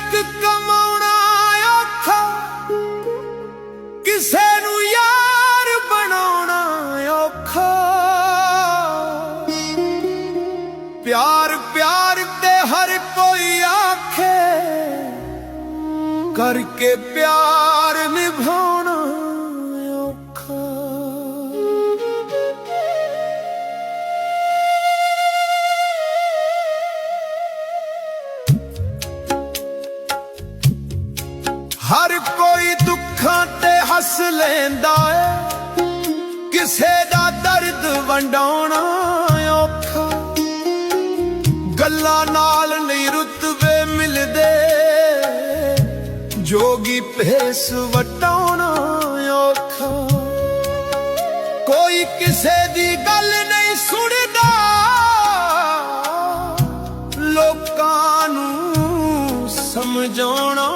ਇਸ਼ਕ ਕਮਾਉਣਾ ਔਖਾ, ਕਿਸੇ ਨੂੰ ਯਾਰ ਬਣਾਉਣਾ ਔਖਾ। ਪਿਆਰ ਪਿਆਰ ਤੇ ਹਰ ਕੋਈ ਆਖੇ, ਕਰਕੇ ਪਿਆਰ ਨਿਭਾਉਣਾ ਔਖਾ। हर कोई दुखां ते हस लेंदा है, किसे दा दर्द वंडाउणा औखा। गल्लां नाल नहीं रुतबे मिलदे, जोगी भेस वटाउणा औखा। कोई किसे दी गल नहीं सुनदा, लोकां नूं समझाउणा